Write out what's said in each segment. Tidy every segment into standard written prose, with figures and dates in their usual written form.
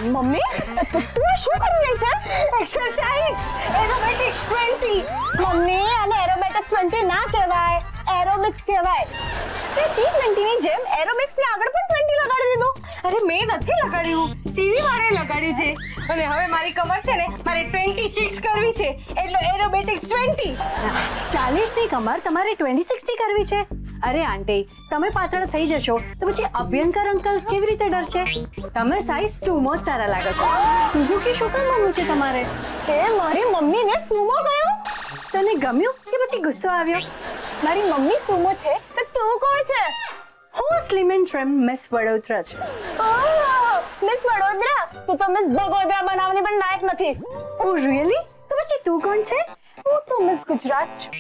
Mummy તું શું કરી રહી છે? એક્સરસાઇઝ એરોબેટિક્સ 20. મમ્મી આને એરોબેટિક્સ 20 ના કહેવાય, એરોબિક્સ કહેવાય. તે T20 ની જેમ એરોબિક્સ ની આગળ પણ 20 લગાડી દીધું. અરે મેં નથી લગાડ્યું, ટીવી વાળે લગાડ્યું છે. અને હવે મારી કમર છે ને મારે 26 કરવી છે, એટલે એરોબેટિક્સ 20. 40 ની કમર તમારે 26 ની કરવી છે? અરે આંટી, તમે પાતળ થઈ જશો તો પછી અભ્યંકર અંકલ કેવી રીતે ડરશે? તમે સાઈઝ સુમો જ સારા લાગો છો. સુઝુકી શું કામ બનવું છે તમારે? એ મારી મમ્મીને સુમો ગયો. તને ગમ્યું કે પછી ગુસ્સો આવ્યો? મારી મમ્મી સુમો છે તો તું કોણ છે? હું slim and trim miss Vadodara છું. ઓહ, મિસ વડોદરા? તું તો મિસ બગોદરા બનાવવાની પણ લાયક નથી. ઓ રિયલી? તો પછી તું કોણ છે? હું તો મિસ ગુજરાત છું.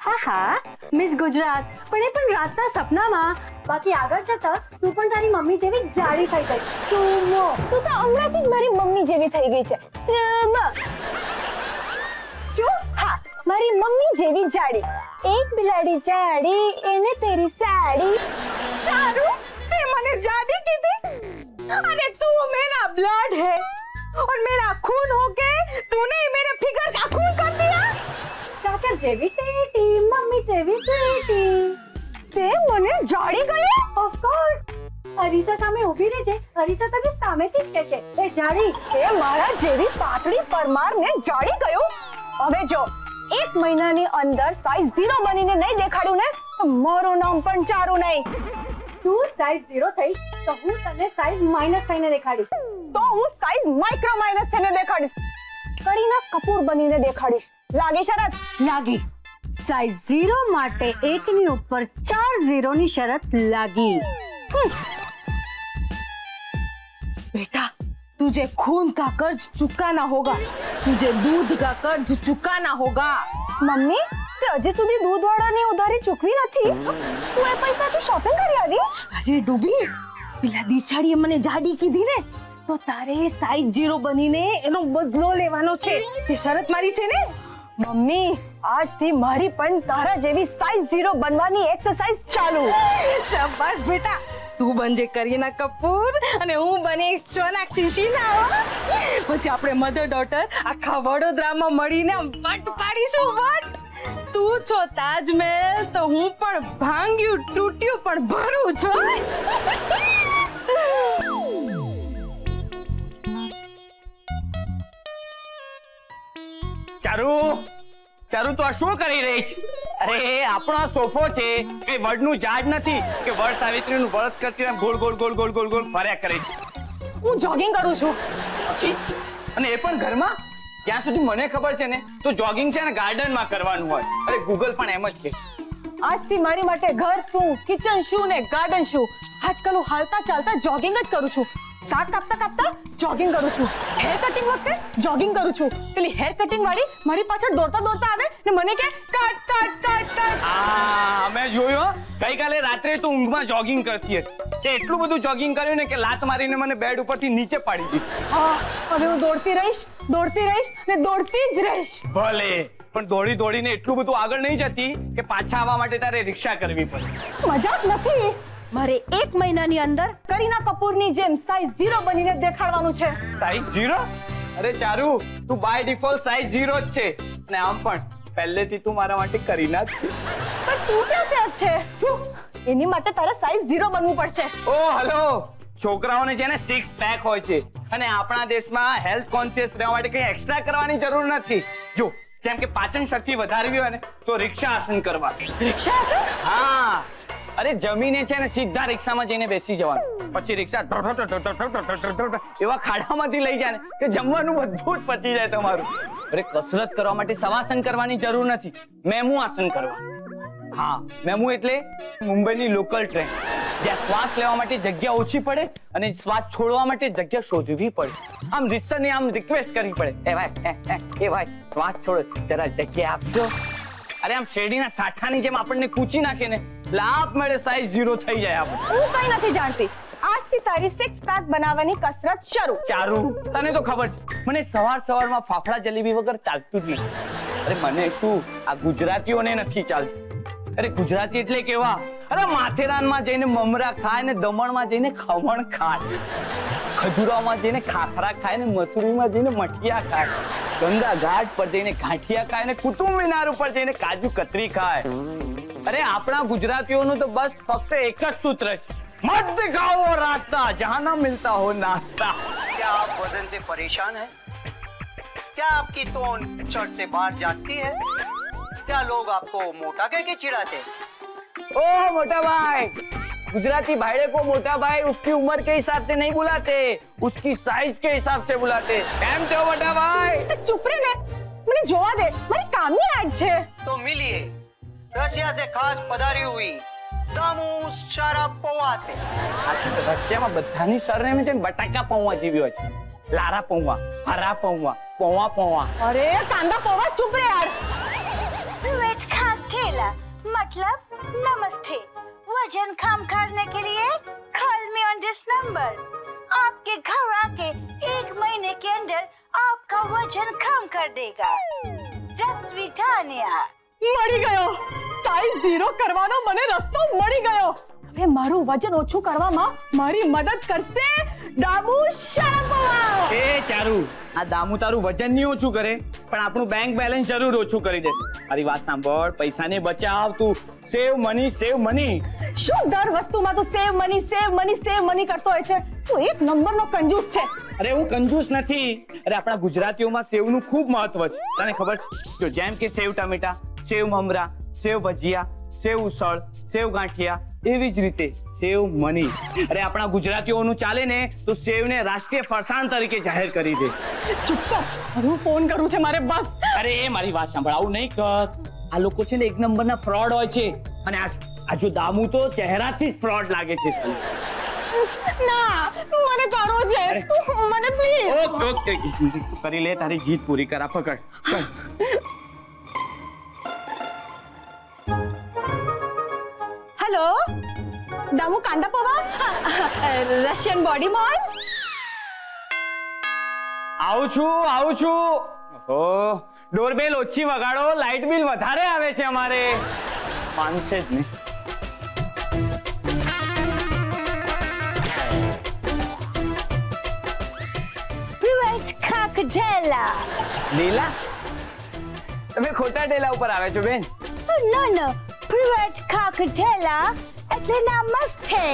હા, મિસ ગુજરાત, પણ એ પણ રાતના સપનામાં. બાકી આગળ જતા તું પણ તારી મમ્મી જેવી જાડી થઈ ગઈ. સુમો, તું તો હમણાંથી જ મારી મમ્મી જેવી થઈ ગઈ છે. સુમો. શું? હા, મારી મમ્મી જેવી જાડી. એક બિલાડી જાડી, એને તેરી સાડી. चारू, ते मने जादी कीधी? अरे तू मेरा ब्लड है और मेरा खून होके तूने मेरे फिगर का खून कर दिया. કાકા જેવી તેટી, મમ્મી તેવી તેટી. તે મને જાડી ગયો? Of course. અરીસા સામે ઊભી રહેજે, અરીસા તને સામેથી જ કહેશે, એ જાડી. તે મારા જેવી પાતળી પરમારને જાડી ગયો? હવે જો 1 મહિનાની અંદર સાઈઝ 0 બનીને નહીં દેખાડ્યું ને તો મારું નામ પણ ચારું નહીં. તું સાઈઝ 0 થઈશ તો હું તને સાઈઝ માઈનસ થઈને દેખાડીશ. તો હું સાઈઝ માઇક્રો માઈનસ થઈને દેખાડીશ. કરીના કપૂર બનીને દેખાડીશ. લાગી શરત? લાગી. સાઈઝ 0 માટે 1 ની ઉપર 4 0 ની શરત લાગી. बेटा, तुझे खून का कर्ज चुकाना होगा, तुझे दूध का कर्ज चुकाना होगा. મમ્મી, તે હજી સુધી દૂધ વાળાની ઉધારી ચૂકવી નથી. તું એ પૈસાથી શોપિંગ કરી આવી? અરે ડૂબી, પેલા દિશાડીએ મને જાડી કીધી ને, તો તારે સાઈઝ 0 બનીને એનો બદલો લેવાનો છે. તે શરત મારી છે ને? મમ્મી, આજથી મારી પણ તારા જેવી સાઈઝ 0 બનવાની એક્સરસાઇઝ ચાલુ. શાબાશ બેટા, તું બનજે કરીના કપૂર અને હું બનીશ સોનાક્ષી સિન્હા. પછી આપણે મધર ડોટર આખા વડોદરામાં મળીને વટ પાડીશું. વટ. તું છો તાજમહેલ તો હું પણ ભાંગ્યું તૂટ્યું પણ ભરું છું. ચારુ, ચારુ તો આ શું કરી રહી છે? અરે આપણો સોફો છે, એ વડનું ઝાડ નથી કે વડ સાવિત્રીનું વ્રત કરતી હોય ગોળ ગોળ ગોળ ગોળ ગોળ ગોળ ફર્યા કરે છે. હું જોગિંગ કરું છું. અને એ પણ ઘરમાં. જ્યાં સુધી મને ખબર છે ને તો જોગિંગ છે ને ગાર્ડનમાં કરવાનું હોય. અરે ગૂગલ પણ એમ જ કે આજથી મારી માટે ઘર શું, કિચન શું ને ગાર્ડન શું, આજકાલ હું હાલતા ચાલતા જોગિંગ જ કરું છું. શાક કાપતા કાપતા જોગિંગ કરું છું. હેર કટિંગ વખતે જોગિંગ કરું છું. પેલી હેર કટિંગ વાળી મારી પાછળ દોડતા દોડતા આવે ને મને કે કટ કટ કટ કટ. આ મેં જોયું. ગઈકાલે રાત્રે તો ઊંઘમાં જોગિંગ કરતી હતી કે એટલું બધું જોગિંગ કર્યું ને કે લાત મારીને મને બેડ ઉપરથી નીચે પાડી દીધી. હા, હવે હું દોડતી રહીશ ને દોડતી જ રહીશ. ભલે, પણ દોડી દોડીને એટલું બધું આગળ નહીં જતી કે પાછા આવવા માટે તારે રિક્ષા કરવી પડે. મજાક નથી. મારે 1 મહિનાની અંદર કરીના કપૂરની જેમ સાઈઝ 0 બનીને દેખાડવાનું છે. સાઈઝ 0? અરે ચારુ, તું બાય ડિફોલ્ટ સાઈઝ 0 જ છે. અને આમ પણ પહેલેથી તું મારા માટે કરીના જ છે. પણ તું ક્યાં સેફ છે? એની માટે તારે સાઈઝ 0 બનવું પડશે. ઓ હલો, છોકરાઓને છે ને 6 પેક હોય છે અને આપણા દેશમાં હેલ્થ કોન્શિયસ રહેવા માટે કઈ એક્સ્ટ્રા કરવાની જરૂર નથી. જો જેમ કે પાચન શક્તિ વધારવી હોય ને તો રિક્ષા આસન કરવા. રિક્ષા આસન? હા. અરે જમીને છે ને સીધા રિક્ષામાં જઈને બેસી જવાનું. પછી રિક્ષા એવા ખાડામાંથી લઈ જાય ને કે જમવાનું બધું જ પચી જાય તમારું. અરે કસરત કરવા માટે શવાસન કરવાની જરૂર નથી, મેમુ આસન કરવાનું. હા, મેમુ એટલે મુંબઈની લોકલ ટ્રેન, જ્યાં શ્વાસ લેવા માટે જગ્યા ઓછી પડે અને શ્વાસ છોડવા માટે જગ્યા શોધવી પડે. આમ રીતસરને આમ રિક્વેસ્ટ કરવી પડે, એ ભાઈ શ્વાસ છોડો, જરા જગ્યા આપજો. અરે આમ શેરડીના સાઠાની જેમ આપણને કૂચી નાખે ને લાભ મળે, સાઈઝ 0 થઈ જાય આપણે. હું કઈ નથી જાણતી. આજથી તારી 6 પેક બનાવવાની કસરત શરૂ. ચારુ, તને તો ખબર છે મને સવારમાં ફાફડા જલેબી વગર ચાલતું જ નથી. અરે મને શું, આ ગુજરાતીઓને નથી ચાલતું. અરે ગુજરાતી એટલે કેવા? અરે માથેરાનમાં જઈને મમરા ખાય ને દમણમાં જઈને ખમણ ખાય, ખજુરામાં જઈને ખાખરા ખાય ને મસૂરીમાં જઈને મઠિયા ખાય, ગંગા ઘાટ પર જઈને ગાંઠિયા ખાય ને કુતુબ મિનાર ઉપર જઈને કાજુ કતરી ખાય. અરે આપણા ગુજરાતીઓનું તો બસ ફક્ત એક જ સૂત્ર છે, मत दिखाओ रास्ता जहाँ ना मिलता हो नाश्ता. क्या आप वजन से परेशान हैं? क्या आपकी टोन शर्ट से बाहर जाती है? क्या लोग आपको मोटा कह के चिढ़ाते? ओह मोटा भाई, गुजराती भाईड़े को मोटा भाई उसकी उम्र के हिसाब से नहीं बुलाते, उसकी साइज के हिसाब से बुलाते. કેમ છો મોટા ભાઈ? ચૂપ રે ને, મને જોવા દે, મારી કામની આડ છે. तो मिलिए रशिया से खास पधारी हुई दामू शारापोवा से. આથી તો રશિયામાં બધાની સરનેમ છે ને બટાકા પૌવા જેવી હોય છે. લારા પૌવા, હરા પૌવા, પૌવા પૌવા. અરે કાંદા પોવા, ચૂપ રે યાર. पेट खाटेला मतलब नमस्ते. वजन कम करने के लिए call me on this number. आपके घर आके 1 महीने के अंदर आपका वजन कम कर देगा. 10 विटानिया. મળી ગયો. સાઈઝ 0 કરવાનો મને રસ્તો મળી ગયો. હવે મારું વજન ઓછું કરવામાં મારી મદદ કરશે દામુ શારાપોવા. એ ચારુ, આ દામુ તારું વજન નહીં ઓછું કરે પણ આપણું બેંક બેલેન્સ જરૂર ઓછું કરી દેશે. મારી વાત સાંભળ, પૈસાને બચાવ, તું સેવ મની સેવ મની. શું દર વસ્તુમાં તું save money save money save money કરતો હોય છે? તું એક નંબરનો કંજૂસ છે. અરે હું કંજૂસ નથી. અરે આપણા ગુજરાતીઓમાં સેવનું ખૂબ મહત્વ છે, તને ખબર છે? જો જેમ કે સેવ ટમેટા, સેવ મમરા, સેવ ભજીયા, સેવ ઉસળ, સેવ ગાંઠિયા, એવી જ રીતે સેવ મની. અરે આપણા ગુજરાતીઓનું ચાલે ને તો સેવને રાષ્ટ્રીય ફરસાણ તરીકે જાહેર કરી દે. ચૂપ કર, હું ફોન કરું છે મારે બસ. અરે એ મારી વાત સાંભળ, આવું નહીં કર. આ લોકો છે ને એક નંબરના ફ્રોડ હોય છે, અને આ જો દામુ તો ચહેરાથી જ ફ્રોડ લાગે છે. ના, મને કરો છે. તું મને પ્લીઝ. ઓકે ઓકે, કરી લે, તારી જીત પૂરી કર. આ પકડ. હેલો, દામુ કાંદા પોવા, રશિયન બોડી મોલ. આવું છું. ઓ ડોરબેલ ઓછી વગાડો, લાઇટ બિલ વધારે આવે છે અમારે. માનશે જ નહીં. Pruett crocodilla. લીલા, તમે ખોટા ડેલા ઉપર આવે છો બેન. No, no. Pruett crocodilla એટલે નમસ્તે.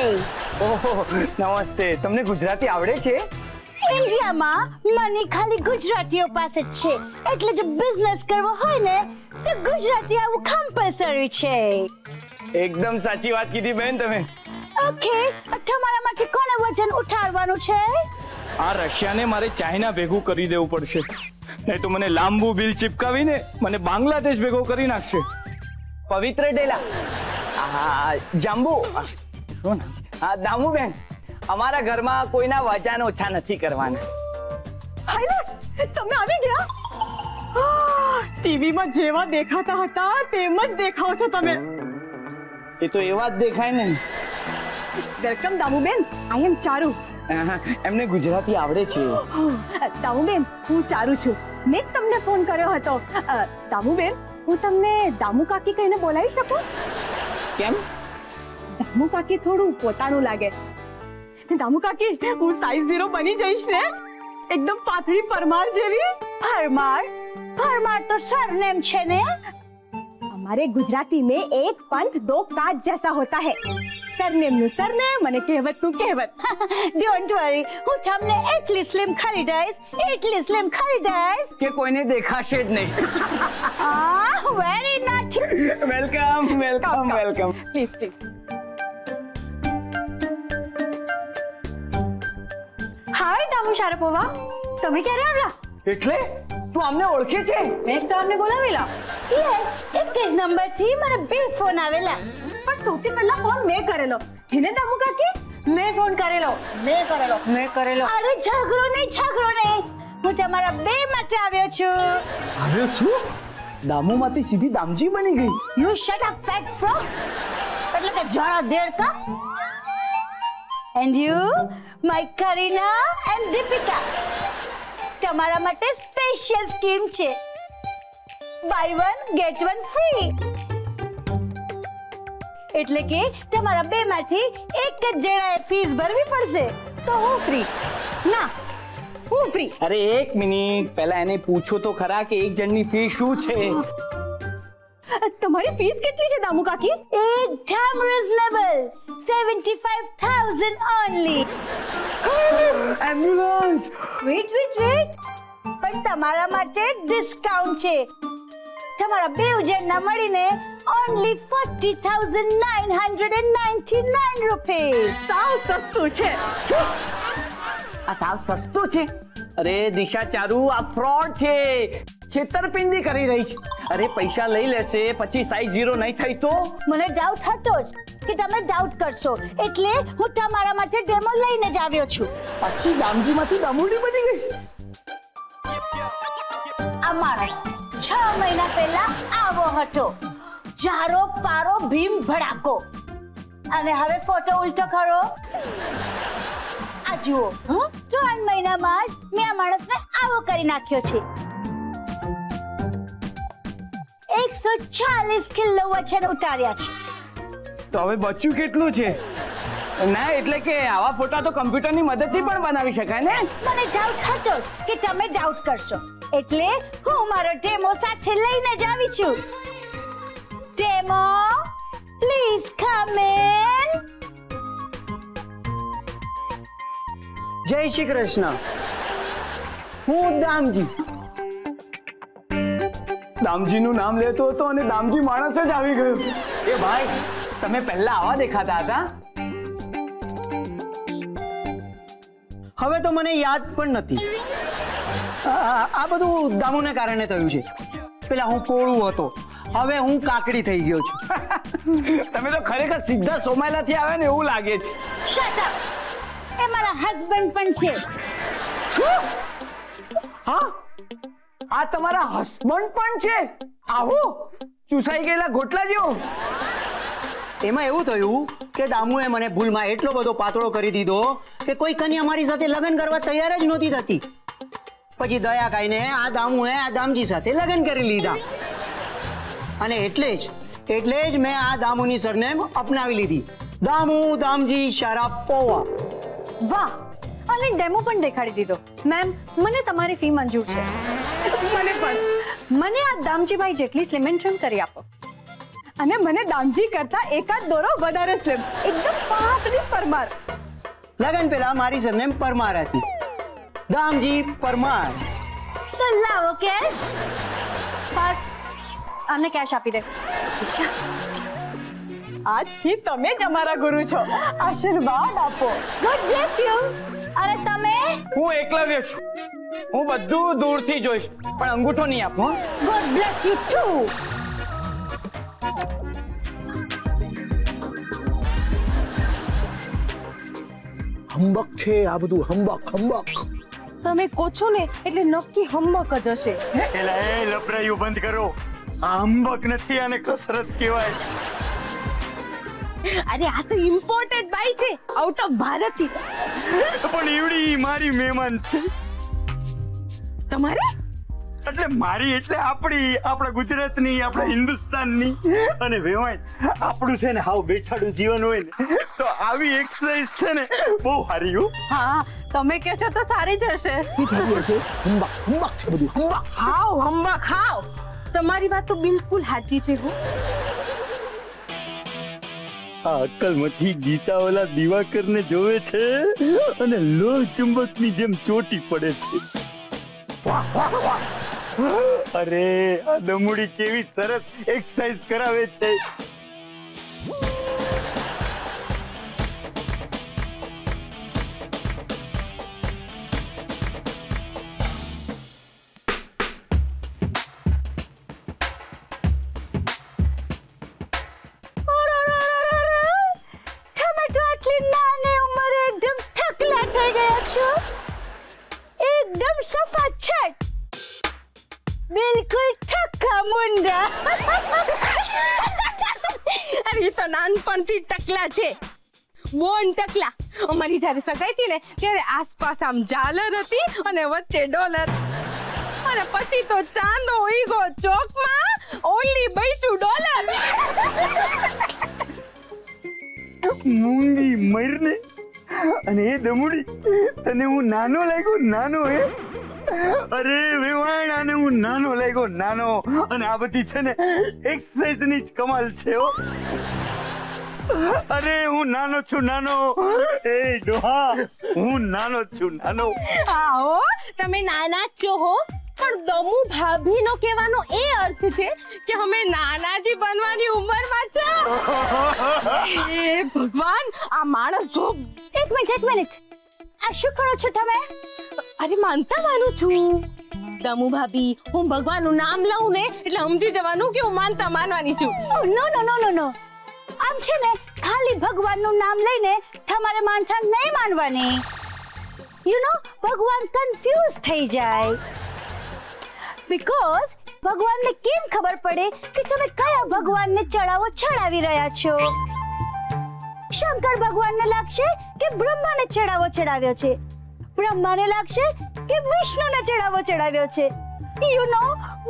ઓહો નમસ્તે. તમને ગુજરાતી આવડે છે? ઇન્ડિયામાં મની ખાલી ગુજરાતીઓ પાસે જ છે, એટલે જો બિઝનેસ કરવો હોય ને તો ગુજરાતી આવું કમ્પલસરી છે. એકદમ સાચી વાત કીધી બેન તમે. ઓકે, તમારામાંથી કોને વજન ઉઠાડવાનું છે? આ રશિયાને મારે ચાઇના ભેગું કરી દેવું પડશે, નહીં તો મને લાંબુ બિલ ચિપકાવીને મને બાંગ્લાદેશ ભેગો કરી નાખશે. પવિત્ર ડેલા, જાંબુ, દામુ બેન, અમારા ઘરમાં કોઈના વજન ઓછા નથી કરવાના. હાય, તમે આવી ગયા. ટીવીમાં જેવા દેખાતા હતા તેમ જ દેખાવ છો તમે. એ તો એવા જ દેખાય ને. વેલકમ દામુબેન, આઈ એમ ચારુ. એમને ગુજરાતી આવડે છે. દામુબેન, હું ચારુ છું. મેં જ તમને ફોન કર્યો હતો. દામુબેન, હું તમને દામુ કાકી કહીને બોલાવી શકું? કેમ? દામુ કાકી થોડું પોતાનું લાગે. દામુ કાકી, હું સાઈઝ 0 બની જઈશ ને, એકદમ પાતળી પરમાર જેવી. પરમાર? પરમાર તો સરનેમ છે ને. हमारे गुजराती में एक पंथ दो काज जैसा होता है. सरनेम નું સરનેમ અને કહેવત નું કહેવત. ડોન્ટ વરી, હું તમને એટલી સ્લિમ ખરીદાઈશ કે કોઈને દેખાશે જ નહીં. Very નાટી. Welcome. Please. Hi Damu Sharapova, તમે ક્યારે આવ્યા? એટલે તું અમને ઓળખે છે? મેં જ તો અમને બોલાવેલા. યસ, એક જ નંબર થી મને 2 ફોન આવેલા. પણ સૌથી પહેલા ફોન મેં કરેલો. એને દામુ કાકી? મેં ફોન કરેલો. મેં કરેલો. અરે ઝઘડો નહીં. હું તમારા 2 માટે આવ્યો છું. દામુમાંથી સીધી દામજી બની ગઈ. You shut up fat frock. એટલે કે જરા દેર કા. And you my Kareena and Deepika. તમારા માટે સ્પેશિયલ સ્કીમ છે. Buy 1 get 1 free. એટલે કે તમારા બેમાંથી એક જ જણાએ ફીસ ભરવી પડશે. તો હું ફ્રી. ના, હું ફ્રી. અરે એક મિનિટ, પહેલા એને પૂછો તો ખરા કે એક જણની ફી શું છે. તમારી ફીસ કેટલી છે દામુ કાકી? એકદમ રીઝનેબલ, 75,000 ઓનલી. એમ્બ્યુલન્સ. વેટ. પણ તમારા માટે ડિસ્કાઉન્ટ છે. તમારા બે જણના મળીને ઓનલી 40,999 રૂપીસ. સાવ સસ્તું છે. આ સાવ સસ્તું છે? અરે દિશા ચારુ, આ ફ્રોડ છે, છેતરપિંડી કરી રહી છે. અરે પૈસા લઈ લેશે પછી સાઈઝ 0 નહીં થઈ તો? મને ડાઉટ હતો જ કે તમે ડાઉટ કરશો, એટલે હું તમારા માટે ડેમો લઈને જ આવ્યો છું. પછી દામજીમાંથી દામુડી બની ગઈ. આ માણસ 6 મહિના પહેલા આવો હતો, જારો પારો ભીમ ભડાકો. અને હવે ફોટો ઉલટો કરો. આ જુઓ, 3 મહિનામાં જ મેં આ માણસને આવો કરી નાખ્યો છે. 140 કિલો વજન ઉતાર્યા છે. તો હવે બચ્યું કેટલું છે? ના એટલે કે આવા ફોટા તો કમ્પ્યુટરની મદદથી પણ બનાવી શકાય ને. મને ડાઉટ હતો જ કે તમે ડાઉટ કરશો, એટલે હું મારો ડેમો સાથે લઈને જ આવી છું. ડેમો, પ્લીઝ કમ ઇન. જય શ્રી કૃષ્ણ. હું દામજી. દામજીનું નામ લેતો હતો અને દામજી માણસ જ આવી ગયો. એ ભાઈ, તમે પહેલા આવા દેખાતા હતા? હવે તો મને યાદ પણ નથી. આ બધું દામુને કારણે થયું છે. પેલા હું કોળું હતો, હવે હું કાકડી થઈ ગયો છું. તમે તો ખરેખર સીધા સોમાયલાથી આવ્યા ને એવું લાગે છે. Shut up. એ મારા હસબન્ડ પણ છે. હા, આ તમારા હસબન્ડ પણ છે? આવો ચૂસાઈ ગયેલા ગોટલા જેવો. એમાં એવું થયું કે દામુએ મને ભૂલમાં એટલો બધો પાતળો કરી દીધો કે કોઈ કન્યા મારી સાથે લગ્ન કરવા તૈયાર જ નહોતી થતી. પછી દયા ખાઈને આ દામુએ આ દામજી સાથે લગ્ન કરી લીધા. અને એટલે જ મેં આ દામુની સરનેમ અપનાવી લીધી. દામુ દામજી શારાપોવા. વાહ, અને ડેમો પણ દેખાડી દીધો. મેમ, મને તમારી ફી મંજૂર છે. મને પણ. મને આ દામજીભાઈ જેટલી સ્લિમ એન્ડ ટ્રીમ કરી આપો. અને મને દામજી કરતા એકાદ દોરો વધારે સ્લિમ, એકદમ પાતળી પરમાર. લગ્ન પહેલા મારી સરનેમ પરમાર હતી. દામજી પરમાર. તો લાવો કેશ. પાર્થ, આમને કેશ આપી દે. આજથી તમે જ અમારા ગુરુ છો, આશીર્વાદ આપો. God bless you. અરે તમે? હું એકલવ્ય છું. હું બધું દૂરથી જોઈશ, પણ અંગૂઠો નહીં આપો. God bless you too. Humbug છે આ બધું, હંબક. તમે કહો છો ને એટલે નક્કી હંબક જ હશે. એલા એ લપરાયું બંધ કરો. આ હંબક નથી, આને કસરત કહેવાય. અરે આ તો ઇમ્પોર્ટેડ બાઈ છે, આઉટ ઓફ ભારતથી. પણ ઈવડી મારી મહેમાન છે. તમારે એટલે મારી એટલે આપણા ગુજરાતની, આપણા હિન્દુસ્તાનની. અને વેવાય આપણું છે ને હાવ બેઠાડું જીવન હોય ને, તો આવી એક્સરસાઇઝ છે ને બહુ સારી હો. હા, તમે કહો છો તો સારી જ હશે. હંબક છે બધું, હંબક. હાવ હંબક હાવ. તમારી વાત તો બિલકુલ સાચી છે. હું આ અક્કલમાંથી ગીતા ઓલા દિવાકરને જોવે છે અને લોહ ચુંબકની જેમ ચોટી પડે છે. અરે આ દમુડી કેવી સરસ એક્સરસાઇઝ કરાવે છે. ટમેટો આટલી નાની ઉંમરે એકદમ ઠકલા થઈ ગયા છો. એકદમ સફાછટ, બિલકુલ ઠક્કા મુંડા. અરે એ તો નાનપણથી ટકલા છે, બોન ટકલા. અમારી જ્યારે સગાઈ હતી ને ત્યારે આસપાસ આમ ઝાલર હતી અને વચ્ચે ડોલર, અને પછી તો ચાંદો ઉઈગો ચોકમાં ઓનલી $2. મૂંગી મરને. અને એ દમુડી તને હું નાનો લાગ્યો, નાનો હે? અરે વેવાણ, આને હું નાનો લાગ્યો, નાનો. અને આ બધી છે ને એક્સરસાઇઝ ની જ કમાલ છે હો. અરે હું નાનો છું, નાનો. એ ડોહા, હું નાનો છું, નાનો. આવો તમે નાના જ છો હો, પણ દમુ ભાભીનો કહેવાનો એ અર્થ છે કે અમે નાનાજી બનવાની ઉંમરમાં છો. એ ભગવાન, આ માણસ જો. એક મિનિટ, આ શું કરો છો તમે? અરે માનતા માનું છું દમુ ભાભી. હું ભગવાનનું નામ લઉં ને એટલે સમજી જવાનું કે હું માનતા માનવાની છું. નો. આમ છે ને ખાલી ભગવાનનું નામ લઈને તમારે માનતા નહીં માનવાની. યુ નો, ભગવાન કન્ફ્યુઝ થઈ જાય. બીકોઝ ભગવાનને કેમ ખબર પડે કે તમે કયા ભગવાનને ચડાવી રહ્યા છો? શંકર ભગવાનને લાગશે કે બ્રહ્માને ચડાવ્યો છે. બ્રહ્માને લાગશે કે વિષ્ણુને ચડાવ્યો છે. યુ નો,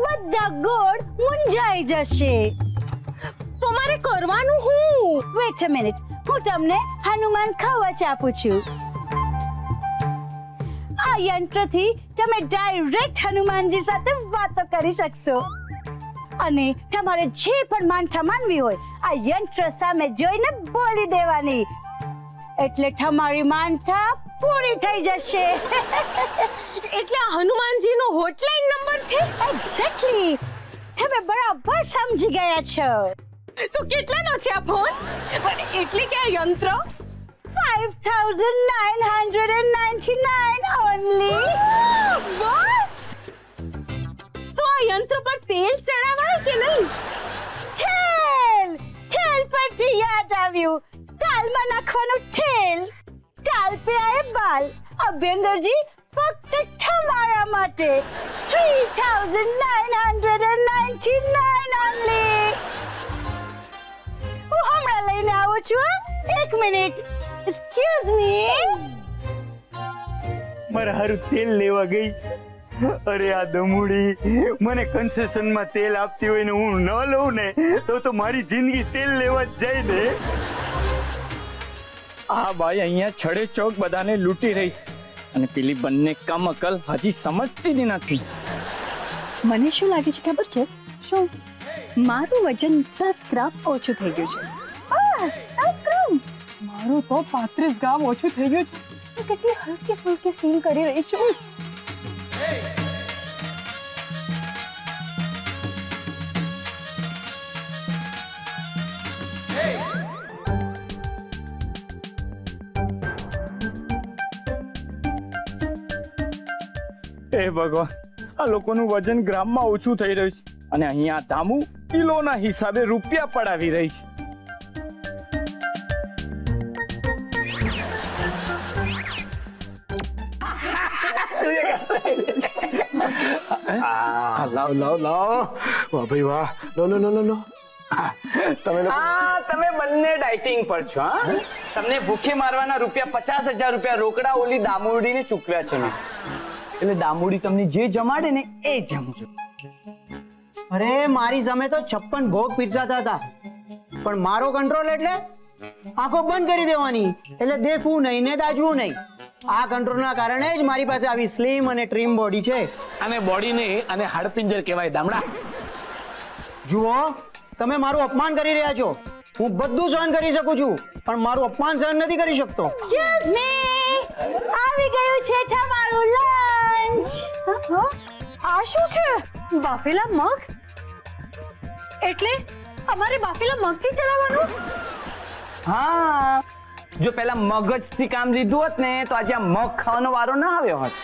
બધા ગોળ મૂંઝાઈ જશે. તો મારે કરવાનું હું? વેટ અ મિનિટ, હું તમને હનુમાન કવચ આપું છું. આ યંત્રથી તમે ડાયરેક્ટ હનુમાનજી સાથે વાતો કરી શકશો. અને તમારે જે પણ માનતા માનવી હોય આ યંત્ર સામે જોઈને બોલી દેવાની, એટલે તમારી માનતા પૂરી થઈ જશે. એટલે આ હનુમાનજીનો હોટલાઇન નંબર છે? એક્ઝેક્ટલી, તમે બરાબર સમજી ગયા છો. તો કેટલાનો છે આ ફોન? પણ એટલે કે આ યંત્ર 5999 only. બસ. તો આ યંત્ર પર તેલ ચડાવાય કે નહીં? તેલ પરથી યાદ આવ્યું. દાલમાં નાખવાનું તેલ, દાલ पे आए बाल. અભ્યંકરજી, ફક્ત તમારા માટે 3999 only. હું હમણાં લઈને આવું છું. એક મિનિટ, એક્સક્યુઝ મી. મારા હારું તેલ લેવા ગઈ. અરે આ દમુડી મને કન્સેશનમાં તેલ આપતી હોય ને હું ન લઉં ને તો મારી જિંદગી તેલ લેવા જ જાય ને. આ બાઈ અહીંયા છડે ચોક બધાને લૂંટી રહી છે. અને પેલી બંને કમઅકલ હજી સમજતી જ નથી. મને શું લાગે છે ખબર છે? શું મારું વજન 10 ગ્રામ ઓછું થઈ ગયું છે. 10 ગ્રામ? મારું તો 35 ગ્રામ ઓછું થઈ ગયું છે. હું કેટલી હલકી ફુલકી ફીલ કરી રહી છું. હે ભગવાન, આ લોકોનું વજન ગ્રામમાં ઓછું થઈ રહ્યું છે અને અહીંયા દામુ કિલોના હિસાબે રૂપિયા પડાવી રહી છે. લાવ વાહ ભાઈ વાહ. લો તમે તમે બંને ડાયટિંગ પર છો. હા, તમને ભૂખે મારવાના રૂપિયા 50,000 રૂપિયા રોકડા ઓલી દામુડીને ચૂકવ્યા છે મેં. એટલે દામુડી તમને જે જમાડે ને એ જમજો. અરે મારી સામે તો 56 ભોગ પીરસાતા હતા, પણ મારો કંટ્રોલ એટલે આંખો બંધ કરી દેવાની. એટલે દેખવું નહીં ને દાજવું નહીં. આ કંટ્રોલના કારણે જ મારી પાસે આવી સ્લિમ અને ટ્રીમ બોડી છે. અને બોડીને અને હાડપિંજર કહેવાય દામડા. જુઓ, તમે મારું અપમાન કરી રહ્યા છો. હું બધું સહન કરી શકું છું, પણ મારું અપમાન સહન નથી કરી શકતો. એક્સક્યુઝ મી, આવી ગયું છે તમારું લંચ. આ શું છે? બાફેલા મગ? એટલે અમારે બાફેલા મગથી ચલાવવાનું? હા, જો પેલા મગજથી કામ લીધું હોત ને તો આજે આ મગ ખાવાનો વારો ના આવ્યો હોત.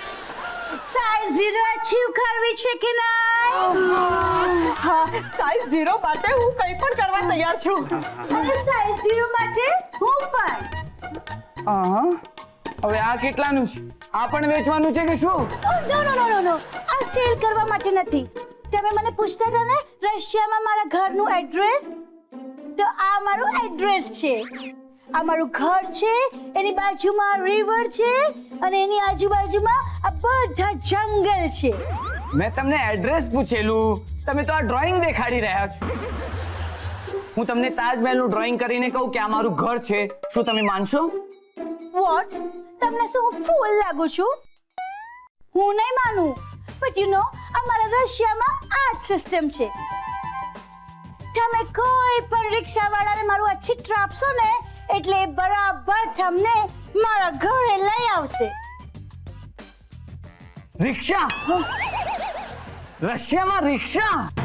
સાઈઝ 0 અચીવ કરવી છે કે નહીં? હા, સાઈઝ 0 માટે હું કંઈ પણ કરવા તૈયાર છું. અને સાઈઝ 0 માટે હું પણ. હવે આ કેટલાનું છે? આ પણ વેચવાનું છે કે શું? નો, આ સેલ કરવા માટે નથી. તમે મને પૂછતા હતા ને રશિયામાં મારા ઘરનું એડ્રેસ, તો આ મારું એડ્રેસ છે. આ મારું ઘર છે, એની બાજુમાં રિવર છે અને એની આજુબાજુમાં આ બધા જંગલ છે. મેં તમને એડ્રેસ પૂછેલું, તમે તો આ ડ્રોઈંગ દેખાડી રહ્યા છો. હું તમને તાજમહેલનું ડ્રોઈંગ કરીને કહું કે આ મારું ઘર છે, શું તમે માનશો? વોટ? તમને શું હું ફૂલ લાગુ છું? હું નહીં માનું. બટ યુ નો, અમારા રશિયામાં આ સિસ્ટમ છે. તમે કોઈ પણ રિક્ષાવાળાને મારું આ ચિત્ર આપશો ને એટલે બરાબર તમને મારા ઘરે લઈ આવશે. રિક્ષા? રશિયામાં રિક્ષા?